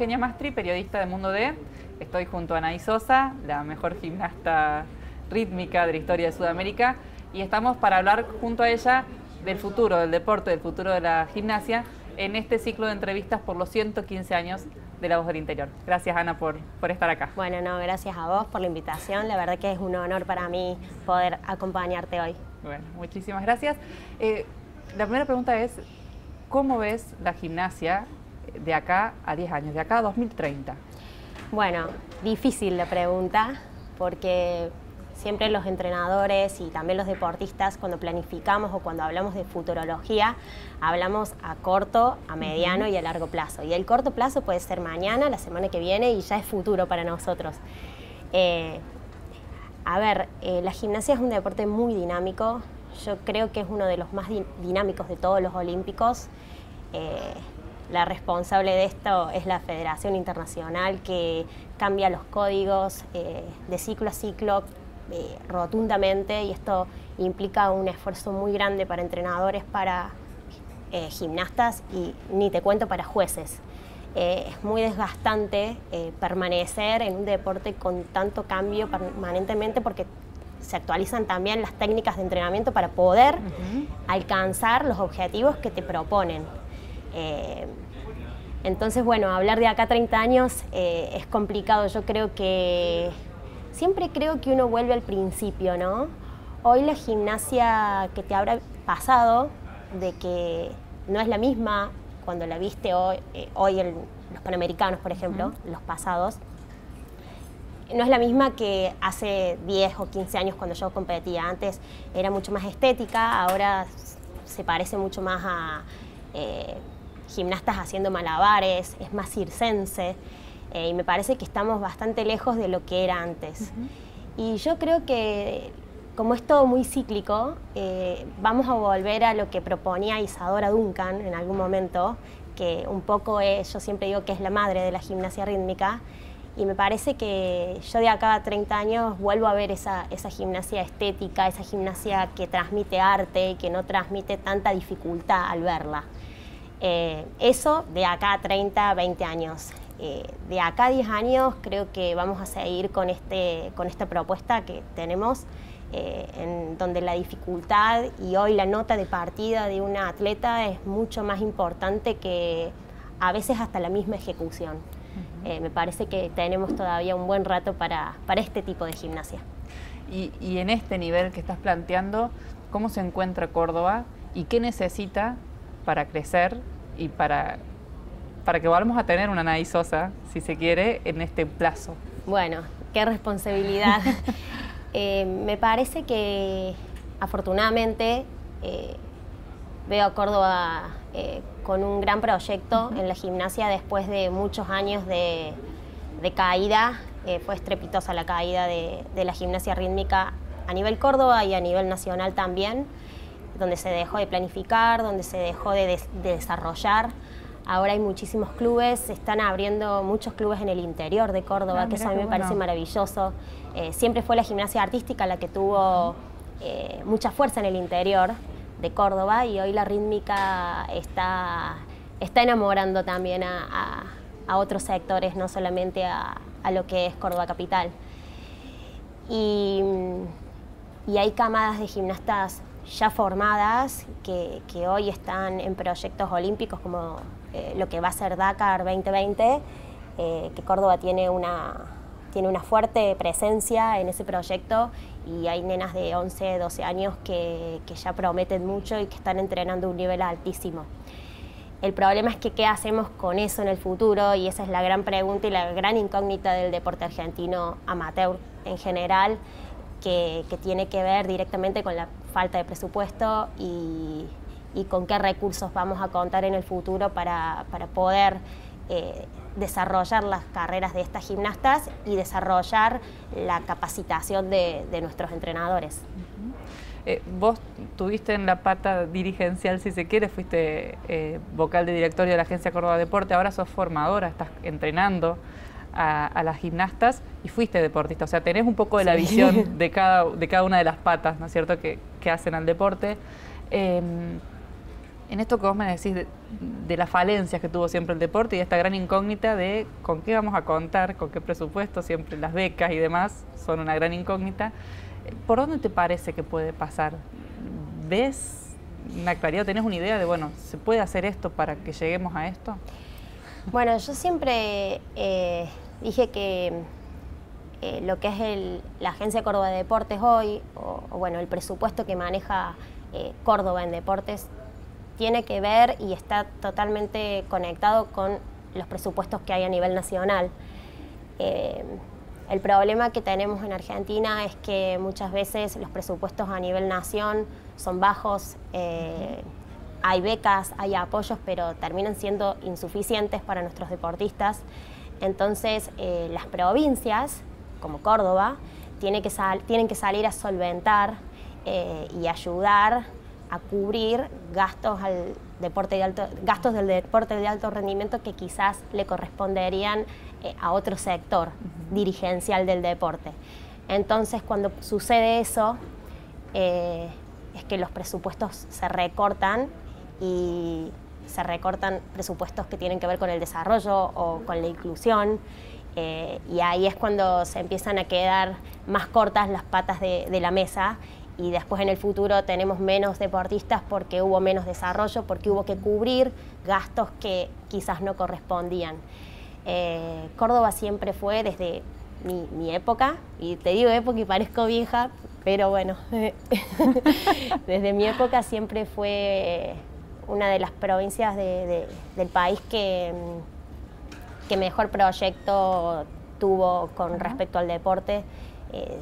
Eugenia Mastri, periodista de Mundo D. Estoy junto a Anaí Sosa, la mejor gimnasta rítmica de la historia de Sudamérica, y estamos para hablar junto a ella del futuro del deporte, del futuro de la gimnasia, en este ciclo de entrevistas por los 115 años de La Voz del Interior. Gracias, Ana, por estar acá. Bueno, no, gracias a vos por la invitación. La verdad que es un honor para mí poder acompañarte hoy. Bueno, muchísimas gracias. La primera pregunta es, ¿cómo ves la gimnasia de acá a 10 años, de acá a 2030? Bueno, difícil la pregunta, porque siempre los entrenadores y también los deportistas, cuando planificamos o cuando hablamos de futurología, hablamos a corto, a mediano y a largo plazo. Y el corto plazo puede ser mañana, la semana que viene, y ya es futuro para nosotros. La gimnasia es un deporte muy dinámico. Yo creo que es uno de los más dinámicos de todos los olímpicos. La responsable de esto es la Federación Internacional, que cambia los códigos de ciclo a ciclo rotundamente, y esto implica un esfuerzo muy grande para entrenadores, para gimnastas y ni te cuento para jueces. Es muy desgastante permanecer en un deporte con tanto cambio permanentemente, porque se actualizan también las técnicas de entrenamiento para poder alcanzar los objetivos que te proponen. Entonces, bueno, hablar de acá a 30 años es complicado. Yo siempre creo que uno vuelve al principio, ¿no? Hoy la gimnasia que te habrá pasado, de que no es la misma cuando la viste hoy en los Panamericanos, por ejemplo, los pasados, no es la misma que hace 10 o 15 años cuando yo competía. Antes era mucho más estética, ahora se parece mucho más a gimnastas haciendo malabares, es más circense, y me parece que estamos bastante lejos de lo que era antes. Y yo creo que, como es todo muy cíclico, vamos a volver a lo que proponía Isadora Duncan en algún momento, que un poco yo siempre digo que es la madre de la gimnasia rítmica, y me parece que yo de acá a 30 años vuelvo a ver esa gimnasia estética, esa gimnasia que transmite arte y que no transmite tanta dificultad al verla. Eso de acá a 30, 20 años. De acá a 10 años creo que vamos a seguir con esta propuesta que tenemos, en donde la dificultad y hoy la nota de partida de una atleta es mucho más importante que a veces hasta la misma ejecución. Me parece que tenemos todavía un buen rato para este tipo de gimnasia. Y en este nivel que estás planteando, ¿cómo se encuentra Córdoba y qué necesita para crecer y para que volvamos a tener una Anaí Sosa, si se quiere, en este plazo? Bueno, qué responsabilidad. Me parece que afortunadamente veo a Córdoba con un gran proyecto en la gimnasia después de muchos años de caída. Fue estrepitosa la caída de la gimnasia rítmica a nivel Córdoba y a nivel nacional también, donde se dejó de planificar, donde se dejó de desarrollar. Ahora hay muchísimos clubes, se están abriendo muchos clubes en el interior de Córdoba, que eso a mí me parece maravilloso. Siempre fue la gimnasia artística la que tuvo mucha fuerza en el interior de Córdoba, y hoy la rítmica está enamorando también a otros sectores, no solamente a lo que es Córdoba capital. Y hay camadas de gimnastas ya formadas que hoy están en proyectos olímpicos, como lo que va a ser Dakar 2020, que Córdoba tiene una fuerte presencia en ese proyecto, y hay nenas de 11, 12 años que ya prometen mucho y que están entrenando a un nivel altísimo. El problema es que qué hacemos con eso en el futuro, y esa es la gran pregunta y la gran incógnita del deporte argentino amateur en general, que tiene que ver directamente con la falta de presupuesto y con qué recursos vamos a contar en el futuro para poder desarrollar las carreras de estas gimnastas y desarrollar la capacitación de nuestros entrenadores. Vos tuviste en la pata dirigencial, si se quiere, fuiste vocal de directorio de la Agencia Córdoba Deporte, ahora sos formadora, estás entrenando a las gimnastas y fuiste deportista, o sea, tenés un poco de la visión de cada una de las patas, ¿no es cierto?, que hacen al deporte. En esto que vos me decís de las falencias que tuvo siempre el deporte y esta gran incógnita de con qué vamos a contar, con qué presupuesto, siempre las becas y demás son una gran incógnita. ¿Por dónde te parece que puede pasar? ¿Ves una claridad? ¿Tenés una idea de, bueno, se puede hacer esto para que lleguemos a esto? Bueno, yo siempre dije que lo que es la Agencia Córdoba de Deportes hoy, o bueno, el presupuesto que maneja Córdoba en deportes, tiene que ver y está totalmente conectado con los presupuestos que hay a nivel nacional. El problema que tenemos en Argentina es que muchas veces los presupuestos a nivel nación son bajos, hay becas, hay apoyos, pero terminan siendo insuficientes para nuestros deportistas. Entonces, las provincias, como Córdoba, tienen que salir a solventar y ayudar a cubrir gastos del deporte de alto rendimiento que quizás le corresponderían a otro sector dirigencial del deporte. Entonces, cuando sucede eso, es que los presupuestos se recortan y se recortan presupuestos que tienen que ver con el desarrollo o con la inclusión, y ahí es cuando se empiezan a quedar más cortas las patas de la mesa. Y después en el futuro tenemos menos deportistas porque hubo menos desarrollo, porque hubo que cubrir gastos que quizás no correspondían. Córdoba siempre fue desde mi época, y te digo época y parezco vieja, pero bueno, desde mi época siempre fue una de las provincias del país que mejor proyecto tuvo con respecto al deporte.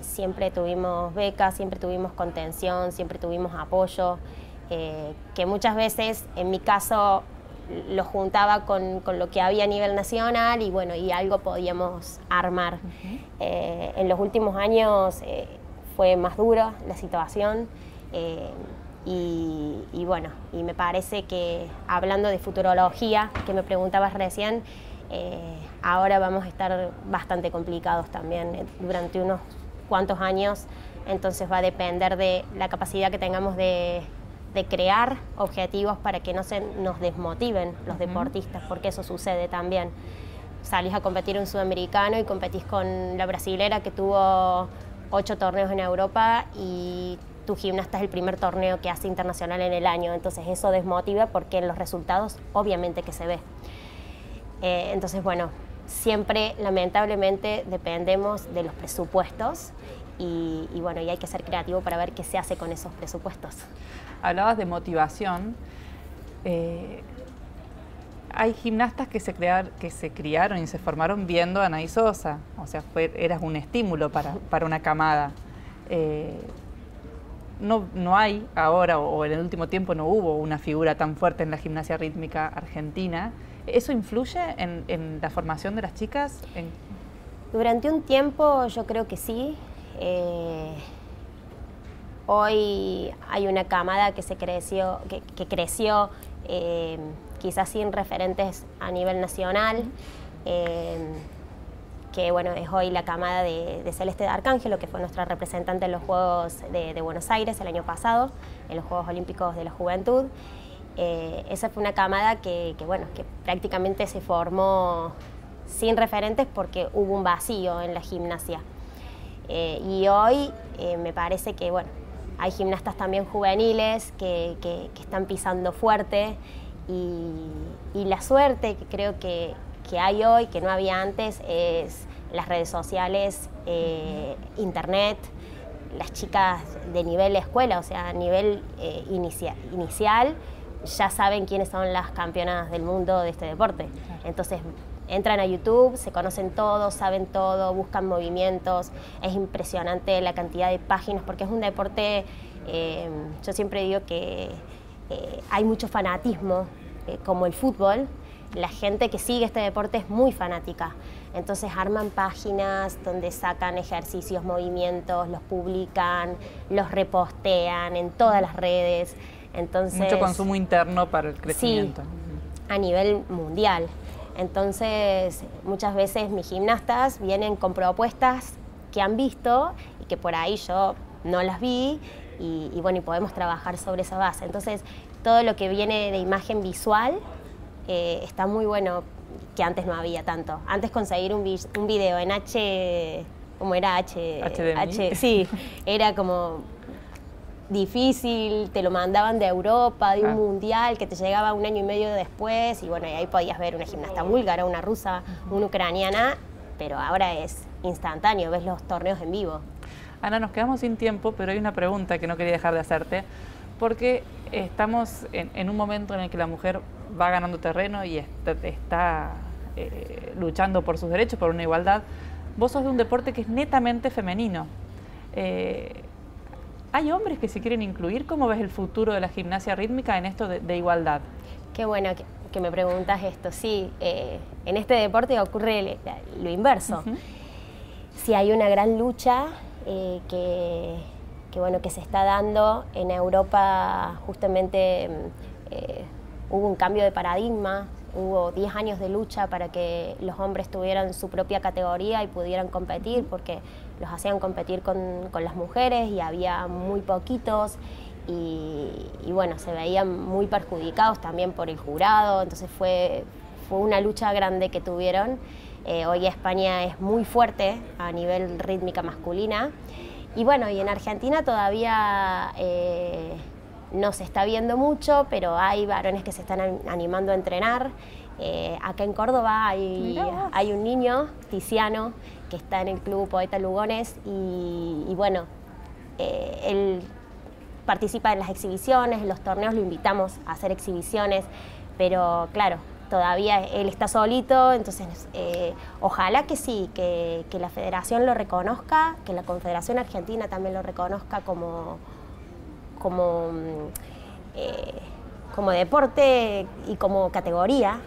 Siempre tuvimos becas, siempre tuvimos contención, siempre tuvimos apoyo, que muchas veces, en mi caso, lo juntaba con lo que había a nivel nacional y bueno, y algo podíamos armar. En los últimos años fue más dura la situación y bueno, y me parece que, hablando de futurología, que me preguntabas recién, ahora vamos a estar bastante complicados también durante unos cuantos años. Entonces va a depender de la capacidad que tengamos de crear objetivos para que no se nos desmotiven los deportistas, porque eso sucede también. Salís a competir en un sudamericano y competís con la brasilera que tuvo 8 torneos en Europa y tu gimnasta es el primer torneo que hace internacional en el año. Entonces eso desmotiva porque en los resultados obviamente que se ve. Entonces, bueno, siempre lamentablemente dependemos de los presupuestos y bueno, y hay que ser creativo para ver qué se hace con esos presupuestos. Hablabas de motivación. Hay gimnastas que se criaron y se formaron viendo a Anaí Sosa, o sea, eras un estímulo para una camada. No hay ahora, o en el último tiempo no hubo una figura tan fuerte en la gimnasia rítmica argentina. ¿Eso influye en la formación de las chicas? Durante un tiempo yo creo que sí. Hoy hay una camada que creció quizás sin referentes a nivel nacional, que bueno, es hoy la camada de Celeste de Arcángelo, que fue nuestra representante en los Juegos de Buenos Aires el año pasado, en los Juegos Olímpicos de la Juventud. Esa fue una camada que prácticamente se formó sin referentes porque hubo un vacío en la gimnasia. Y hoy me parece que bueno, hay gimnastas también juveniles que están pisando fuerte y la suerte que creo que hay hoy, que no había antes, es las redes sociales, internet, las chicas de nivel escuela, o sea, a nivel inicial, ya saben quiénes son las campeonas del mundo de este deporte. Entonces entran a YouTube, se conocen todos, saben todo, buscan movimientos. Es impresionante la cantidad de páginas, porque es un deporte, yo siempre digo que hay mucho fanatismo, como el fútbol. La gente que sigue este deporte es muy fanática. Entonces arman páginas donde sacan ejercicios, movimientos, los publican, los repostean en todas las redes. Entonces, mucho consumo interno para el crecimiento. Sí, a nivel mundial. Entonces, muchas veces mis gimnastas vienen con propuestas que han visto y que por ahí yo no las vi y bueno, y podemos trabajar sobre esa base. Entonces, todo lo que viene de imagen visual está muy bueno, que antes no había tanto. Antes conseguir un video en ¿cómo era? HDMI. Sí, era como difícil, te lo mandaban de Europa, de un mundial que te llegaba 1 año y medio después, y bueno, y ahí podías ver una gimnasta búlgara, una rusa, una ucraniana, pero ahora es instantáneo, ves los torneos en vivo. Ana, nos quedamos sin tiempo, pero hay una pregunta que no quería dejar de hacerte, porque estamos en un momento en el que la mujer va ganando terreno y está luchando por sus derechos, por una igualdad. Vos sos de un deporte que es netamente femenino. ¿Hay hombres que se quieren incluir? ¿Cómo ves el futuro de la gimnasia rítmica en esto de igualdad? Qué bueno que me preguntas esto. Sí, en este deporte ocurre lo inverso. Sí, hay una gran lucha que se está dando. En Europa justamente hubo un cambio de paradigma. Hubo 10 años de lucha para que los hombres tuvieran su propia categoría y pudieran competir, porque los hacían competir con las mujeres y había muy poquitos y bueno, se veían muy perjudicados también por el jurado, entonces fue una lucha grande que tuvieron. Hoy España es muy fuerte a nivel rítmica masculina y bueno, y en Argentina todavía no se está viendo mucho, pero hay varones que se están animando a entrenar. Acá en Córdoba hay un niño, Tiziano, que está en el Club Poeta Lugones y bueno, él participa en las exhibiciones, en los torneos lo invitamos a hacer exhibiciones, pero claro, todavía él está solito, entonces ojalá que sí, que la federación lo reconozca, que la Confederación Argentina también lo reconozca como deporte y como categoría,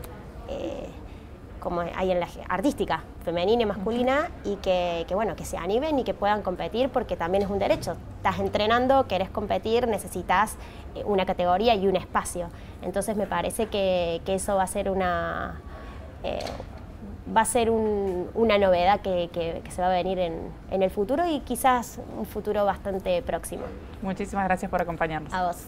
como hay en la artística, femenina y masculina, y que se animen y que puedan competir, porque también es un derecho. Estás entrenando, querés competir, necesitas una categoría y un espacio. Entonces me parece que eso va a ser una novedad que se va a venir en el futuro y quizás un futuro bastante próximo. Muchísimas gracias por acompañarnos. A vos.